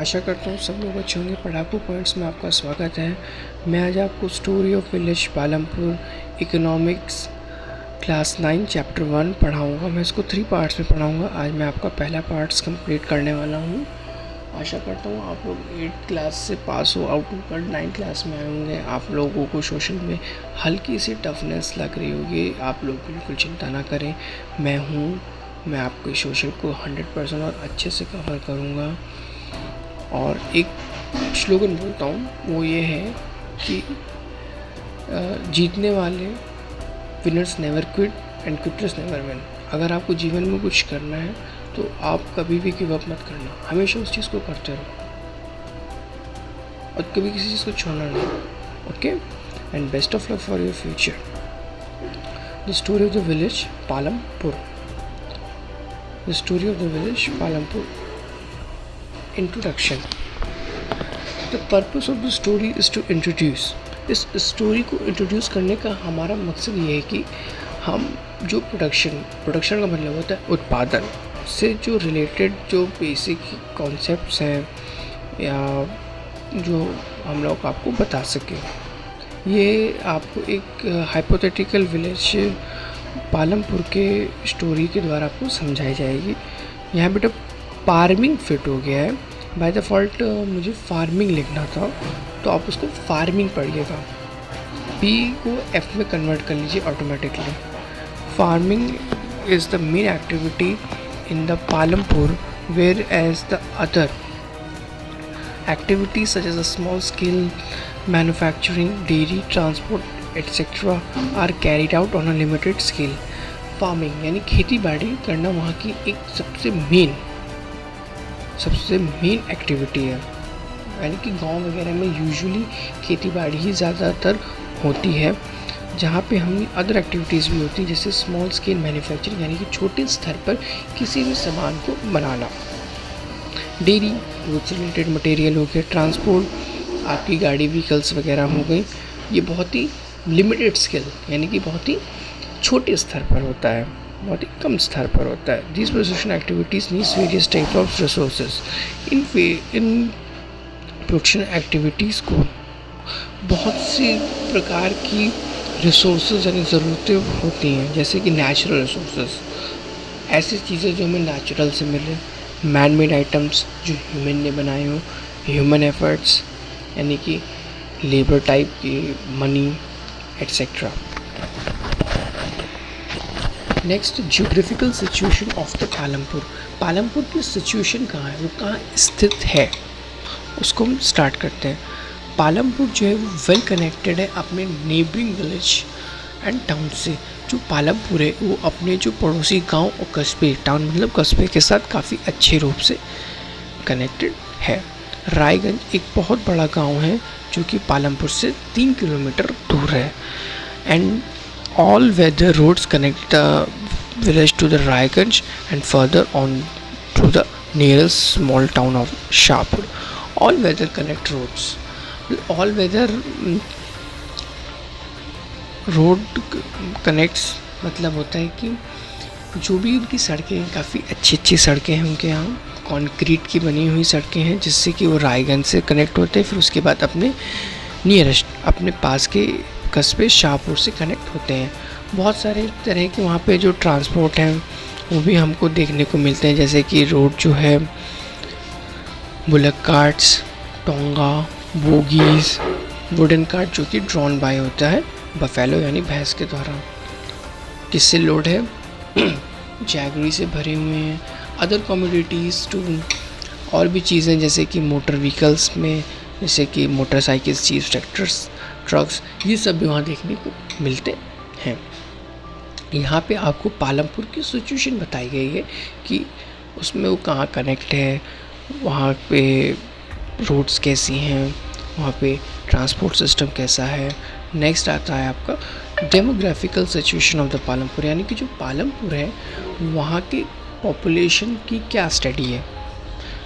आशा करता हूँ सब लोग अच्छे होंगे। पढ़ाकू पॉइंट्स में आपका स्वागत है। मैं आज आपको story of village Palampur economics class 9 chapter 1 पढ़ाऊँगा। मैं इसको 3 पार्ट्स में पढ़ाऊँगा। आज मैं आपका पहला पार्ट्स कंप्लीट करने वाला हूँ। आशा करता हूँ आप लोग 8th क्लास से पास हो आउट होकर 9th क्लास में आए होंगे। आप लोगों को सोशल में हल्की सी टफनेस लग रही होगी। आप लोग बिल्कुल चिंता ना करें, मैं हूँ। मैं आपके सोशल को 100% और अच्छे से कवर करूँगा। और एक स्लोगन बोलता हूँ, वो ये है कि जीतने वाले winners never quit and quitters never win. अगर आपको जीवन में कुछ करना है तो आप कभी भी गिव अप मत करना, हमेशा उस चीज़ को करते रहो और कभी किसी चीज़ को छोड़ना नहीं। Okay, and best of luck for your future. The story of the village Palampur. The story of the village Palampur. Introduction. The purpose of the story is to introduce. इस स्टोरी को इंट्रोड्यूस करने का हमारा मकसद ये है कि हम जो प्रोडक्शन का मतलब होता है उत्पादन से जो रिलेटेड जो बेसिक कॉन्सेप्ट्स हैं या जो हम लोग आपको बता सकें। ये आपको एक हाइपोथेटिकल विलेज पालमपुर के स्टोरी के द्वारा आपको समझाई जाएगी। यहाँ बेटा फार्मिंग फिट हो गया है। बाय डिफ़ॉल्ट मुझे फार्मिंग लिखना था तो आप उसको फार्मिंग पढ़िएगा। पी को एफ में कन्वर्ट कर लीजिए automatically. Farming is the main activity in the Palampur, whereas the other activities such as a small scale manufacturing, dairy, transport, etc. are carried out on a limited scale. Farming यानी खेती बाड़ी करना वहाँ की एक सबसे मेन एक्टिविटी है। यानी कि गांव वगैरह में यूजुअली खेती बाड़ी ही ज़्यादातर होती है, जहाँ पे हम अदर एक्टिविटीज़ भी होती हैं जैसे स्मॉल स्केल मैन्युफैक्चरिंग यानी कि छोटे स्तर पर किसी भी सामान को बनाना, डेयरी दूध से रिलेटेड मटेरियल हो गया, ट्रांसपोर्ट आपकी गाड़ी व्हीकल्स वगैरह हो गई। ये बहुत ही लिमिटेड स्केल यानी कि बहुत ही छोटे स्तर पर होता है, बहुत ही कम स्तर पर होता है। This production activities needs various types of resources. In production activities को बहुत सी प्रकार की रिसोर्सेज यानी ज़रूरतें होती हैं, जैसे कि नेचुरल रिसोर्सेज, ऐसी चीज़ें जो हमें नेचुरल से मिले, मैन मेड आइटम्स जो ह्यूमन ने बनाए हों, ह्यूमन एफर्ट्स यानी कि लेबर टाइप की, money etcetera. Next, geographical situation of the Palampur. Palampur की सिचुएशन कहाँ है, वो कहाँ स्थित है, उसको हम स्टार्ट करते हैं। पालमपुर जो है वो वेल कनेक्टेड है अपने नेबरिंग विलेज एंड टाउन से। जो पालमपुर है वो अपने जो पड़ोसी गांव और कस्बे, टाउन मतलब कस्बे के साथ काफ़ी अच्छे रूप से कनेक्टेड है। रायगंज एक बहुत बड़ा गांव है जो कि पालमपुर से 3 किलोमीटर दूर है। And all weather roads connect the village to the Raiganj and further on to the nearest small town of Shahpur. All weather connect roads, all weather road connects मतलब होता है कि जो भी उनकी सड़कें काफ़ी अच्छी सड़कें हैं उनके यहाँ, कंक्रीट की बनी हुई सड़कें हैं जिससे कि वो रायगंज से कनेक्ट होते हैं, फिर उसके बाद अपने नियरेस्ट अपने पास के कस्बे शाहपुर से कनेक्ट होते हैं। बहुत सारे तरह के वहाँ पे जो ट्रांसपोर्ट हैं वो भी हमको देखने को मिलते हैं, जैसे कि रोड जो है bullock carts, tonga, bogies, wooden cart जो कि ड्रॉन बाय होता है बफेलो यानी भैंस के द्वारा। किससे लोड है, जैगरी से भरे हुए हैं। अदर कमोडिटीज़ टू, और भी चीज़ें जैसे कि मोटर व्हीकल्स में, जैसे कि मोटरसाइकिल्स, जीप, ट्रैक्टर्स, ट्रक्स, ये सब भी वहाँ देखने को मिलते हैं। यहाँ पे आपको पालमपुर की सिचुएशन बताई गई है कि उसमें वो कहाँ कनेक्ट है, वहाँ पे रोड्स कैसी हैं, वहाँ पे ट्रांसपोर्ट सिस्टम कैसा है। नेक्स्ट आता है आपका डेमोग्राफिकल सिचुएशन ऑफ द पालमपुर, यानी कि जो पालमपुर है वहाँ की पॉपुलेशन की क्या स्टडी है।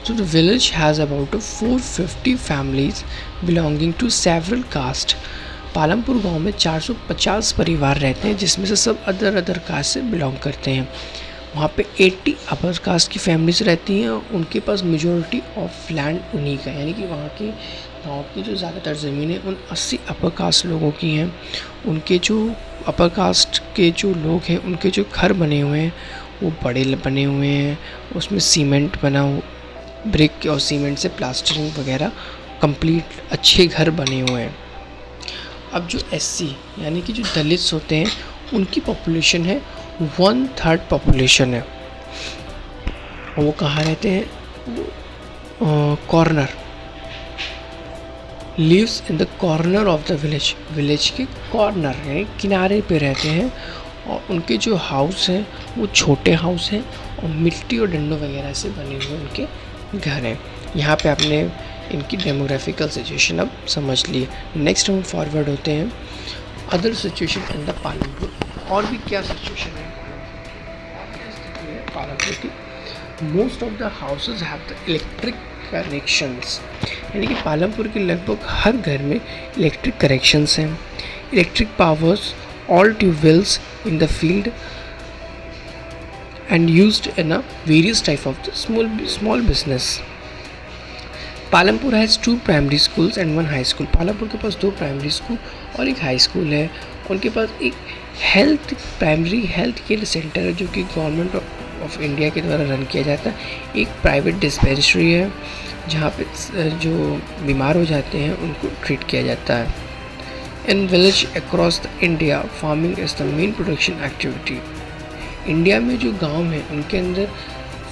So the village has about 450 families belonging to several caste. Palampur गांव में 450 परिवार रहते हैं जिसमें से सब अदर कास्ट से बिलोंग करते हैं। वहाँ पे 80 अपर कास्ट की फैमिलीज रहती हैं, उनके पास मेजॉरिटी ऑफ लैंड उन्हीं का, यानी कि वहाँ की गाँव की जो ज़्यादातर ज़मीनें उन 80 अपर कास्ट लोगों की हैं। उनके जो अपर कास्ट के जो लोग हैं, उनके जो घर बने हुए हैं वो बड़े बने हुए हैं, उसमें सीमेंट बना हो, ब्रिक और सीमेंट से प्लास्टरिंग वगैरह कंप्लीट अच्छे घर बने हुए हैं। अब जो SC यानी कि जो दलित्स होते हैं, उनकी पॉपुलेशन है 1/3 पॉपुलेशन है। वो कहाँ रहते हैं? Corner, lives in the corner of the village, village के कॉर्नर यानी किनारे पे रहते हैं। और उनके जो हाउस हैं वो छोटे हाउस हैं और मिट्टी और डंडों वगैरह से बने हुए उनके घर हैं। यहाँ पे आपने इनकी डेमोग्राफिकल सिचुएशन अब समझ ली। नेक्स्ट हम फॉरवर्ड होते हैं other situation in the Palampur. और भी क्या सिचुएशन है पालमपुर की? Most of the houses have the electric connections, यानी कि पालमपुर के लगभग हर घर में इलेक्ट्रिक कनेक्शंस हैं। Electric powers all tubewells in the field and used in a various type of the small business. Palampur has 2 primary schools and 1 high school. Palampur के पास 2 primary school और एक हाई स्कूल है। उनके पास एक प्राइमरी हेल्थ केयर सेंटर है जो कि government of India के द्वारा रन किया जाता है। एक प्राइवेट डिस्पेंसरी है जहाँ पे जो बीमार हो जाते हैं उनको ट्रीट किया जाता है। In village across the India, farming is the main production activity. India में जो गांव हैं उनके अंदर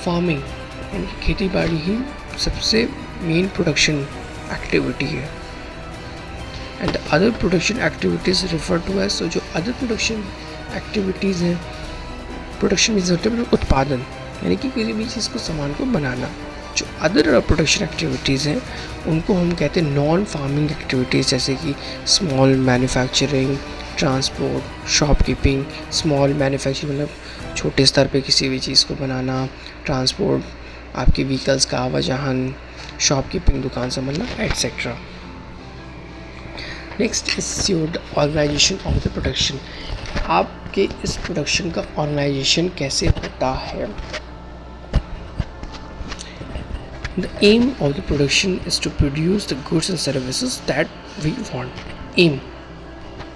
फार्मिंग यानी खेती बाड़ी ही सबसे मेन प्रोडक्शन एक्टिविटी है। And the other production activities refer to as, जो अदर प्रोडक्शन एक्टिविटीज़ हैं, प्रोडक्शन मीन्स होता है उत्पादन, यानी कि किसी भी चीज़ को सामान को बनाना। जो अदर प्रोडक्शन एक्टिविटीज़ हैं उनको हम कहते हैं नॉन फार्मिंग एक्टिविटीज़, जैसे कि small manufacturing, transport, shopkeeping. Small manufacturing मतलब छोटे स्तर पे किसी भी चीज़ को बनाना, ट्रांसपोर्ट आपके व्हीकल्स का आवाजान, शॉपकीपिंग दुकान संभालना etcetera. Next is your organisation of the production. आपके इस प्रोडक्शन का ऑर्गेनाइजेशन कैसे होता है? The aim of the production is to produce the goods and services that we want. Aim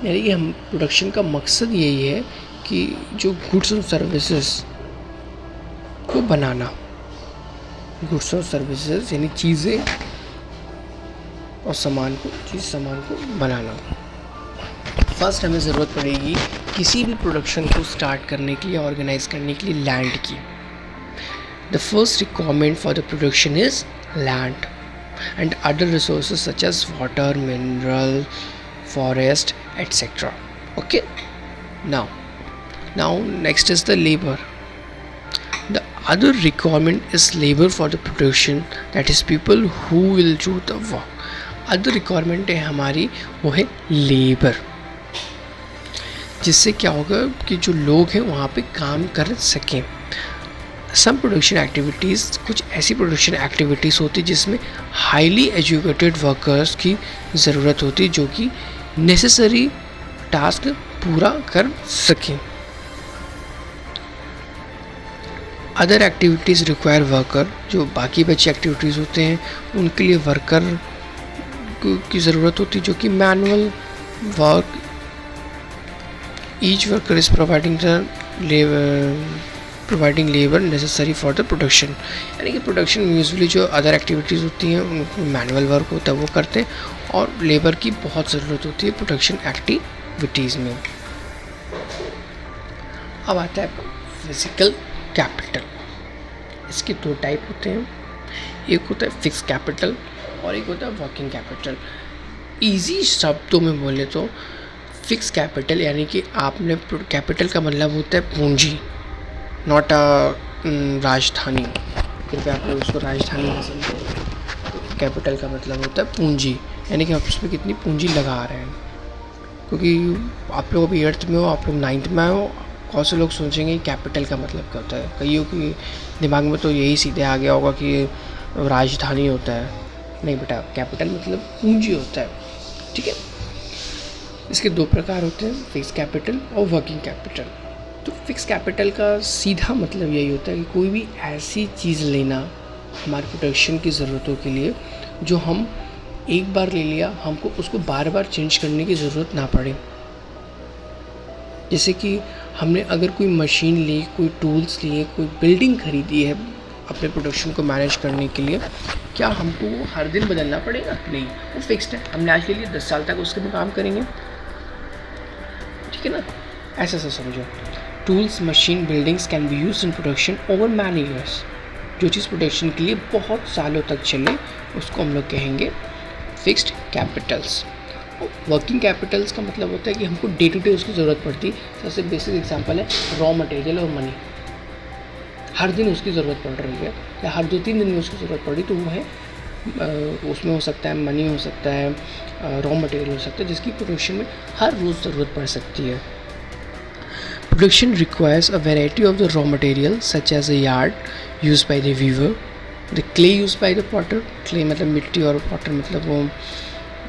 यानी कि हम प्रोडक्शन का मकसद यही है कि जो गुड्स और सर्विसेज को बनाना, गुड्स और सर्विसेज यानी चीज़ें और सामान को बनाना। फर्स्ट हमें ज़रूरत पड़ेगी किसी भी प्रोडक्शन को स्टार्ट करने के लिए, ऑर्गेनाइज करने के लिए लैंड की। The first requirement for the production is land and other resources such as water, mineral, forest, etc. Okay. Now next is the labor. The other requirement is labor for the production, that is people who will do the work. Other requirement है हमारी वो है labor, जिससे क्या होगा कि जो लोग हैं वहाँ पे काम कर सकें। सम प्रोडक्शन एक्टिविटीज़, कुछ ऐसी प्रोडक्शन एक्टिविटीज़ होती जिसमें हाईली एजुकेटेड वर्कर्स की ज़रूरत होती जो कि नेसेसरी टास्क पूरा कर सकें। अदर एक्टिविटीज़ रिक्वायर वर्कर, जो बाकी बची एक्टिविटीज़ होते हैं उनके लिए वर्कर की ज़रूरत होती जो कि manual work. Each worker is providing labour necessary for the production, यानी कि प्रोडक्शन में यूजुअली जो अदर एक्टिविटीज़ होती हैं उनको मैनुअल वर्क होता है वो करते हैं और लेबर की बहुत ज़रूरत होती है प्रोडक्शन एक्टिविटीज़ में। अब आता है फिजिकल कैपिटल। इसके 2 टाइप होते हैं, एक होता है फिक्स कैपिटल और एक होता है वर्किंग कैपिटल। ईजी शब्दों में बोले तो फिक्स कैपिटल यानी कि आपने कैपिटल का मतलब होता है पूंजी, नॉट अ राजधानी। कृपया आप लोग उसको राजधानी नहीं समझें। कैपिटल का मतलब होता है पूंजी, यानी कि आप उसमें कितनी पूंजी लगा रहे हैं। क्योंकि आप लोग अभी 8th में हो, आप लोग 9th में हो, बहुत से लोग सोचेंगे कैपिटल का मतलब क्या होता है। कईयों के दिमाग में तो यही सीधे आ गया होगा कि राजधानी होता है। नहीं बेटा, कैपिटल मतलब पूंजी होता है। ठीक है। इसके 2 प्रकार होते हैं, फिक्स कैपिटल और वर्किंग कैपिटल। तो फिक्स कैपिटल का सीधा मतलब यही होता है कि कोई भी ऐसी चीज़ लेना हमारे प्रोडक्शन की ज़रूरतों के लिए जो हम एक बार ले लिया, हमको उसको बार बार चेंज करने की ज़रूरत ना पड़े। जैसे कि हमने अगर कोई मशीन ली, कोई टूल्स लिए, कोई बिल्डिंग खरीदी है अपने प्रोडक्शन को मैनेज करने के लिए, क्या हमको वो हर दिन बदलना पड़ेगा? नहीं, वो फिक्स्ड है। हमने आज ले लिया, 10 साल तक उसके में काम करेंगे, ठीक है ना? ऐसा समझो। Tools, machine, buildings can be used in production over many years. जो चीज़ प्रोडक्शन के लिए बहुत सालों तक चले उसको हम लोग कहेंगे फिक्स्ड कैपिटल्स। वर्किंग कैपिटल्स का मतलब होता है कि हमको डे टू डे उसकी ज़रूरत पड़ती है। सबसे बेसिक एग्जांपल है रॉ मटेरियल और मनी। हर दिन उसकी ज़रूरत पड़ रही है या हर 2-3 दिन में उसकी ज़रूरत पड़ी तो वो है, उसमें हो सकता है मनी, हो सकता है रॉ मटेरियल, हो सकता है जिसकी प्रोडक्शन में हर रोज़ ज़रूरत पड़ सकती है। Production requires a variety of the raw material such as a yard used by the weaver, the clay used by the potter, clay मतलब मिट्टी और potter मतलब वो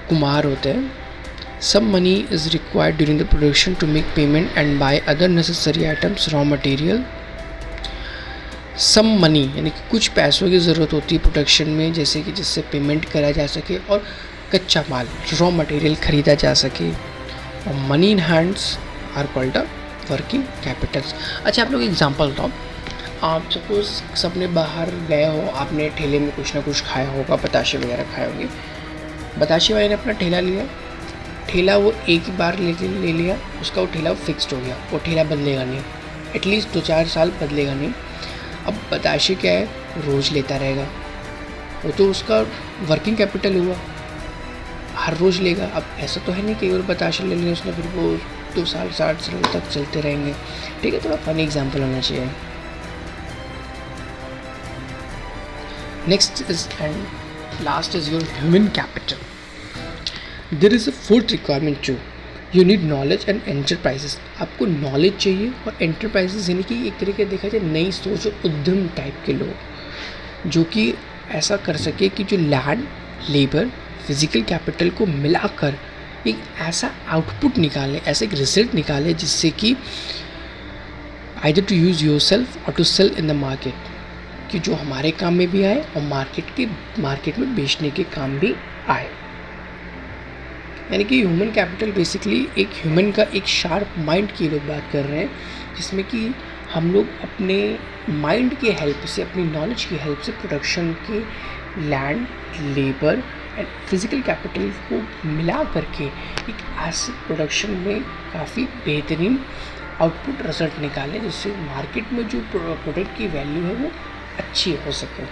कुम्हार होते हैं। Some money is required during the production to make payment and buy other necessary items, raw material. Some money यानी कि कुछ पैसों की ज़रूरत होती है प्रोडक्शन में, जैसे कि जिससे पेमेंट करा जा सके और कच्चा माल रॉ मटेरियल ख़रीदा जा सके। और money in hands are called a working capitals. अच्छा, आप लोग एग्जांपल बताओ। आप सपोज सबने बाहर गए हो, आपने ठेले में कुछ ना कुछ खाया होगा, बताशे वगैरह खाए होंगे। बताशे वाले ने अपना ठेला लिया, ठेला वो एक ही बार ले लिया, उसका वो ठेला फिक्स्ड हो गया, वो ठेला बदलेगा नहीं, एटलीस्ट 2-4 साल बदलेगा नहीं। अब बताशे क्या है, रोज़ लेता रहेगा, वो तो उसका वर्किंग कैपिटल हुआ, हर रोज़ लेगा। अब ऐसा तो है नहीं कि और बताशे ले लें उसने फिर वो 2 साल 60 साल तक चलते रहेंगे, ठीक है? थोड़ा फनी एग्जाम्पल होना चाहिए। Next is and last is your human capital. There is a fourth requirement too, you need knowledge and enterprises. आपको नॉलेज चाहिए और एंटरप्राइजेस यानी कि एक तरीके देखा जाए नई सोच और उद्यम टाइप के लोग जो कि ऐसा कर सके कि जो लैंड, लेबर, फिजिकल कैपिटल को मिलाकर एक ऐसा आउटपुट निकाले, ऐसा एक रिजल्ट निकाले जिससे कि आइदर टू यूज़ योरसेल्फ और to sell in the market, कि जो हमारे काम में भी आए और मार्केट में बेचने के काम भी आए। यानी कि ह्यूमन कैपिटल बेसिकली एक ह्यूमन का एक शार्प माइंड की लोग बात कर रहे हैं, जिसमें कि हम लोग अपने माइंड के हेल्प से, अपनी नॉलेज की हेल्प से प्रोडक्शन के land, labour and physical capital को मिला करके एक ऐसे प्रोडक्शन में काफ़ी बेहतरीन आउटपुट रिजल्ट निकालें जिससे मार्केट में जो प्रोडक्ट की वैल्यू है वो अच्छी हो सके।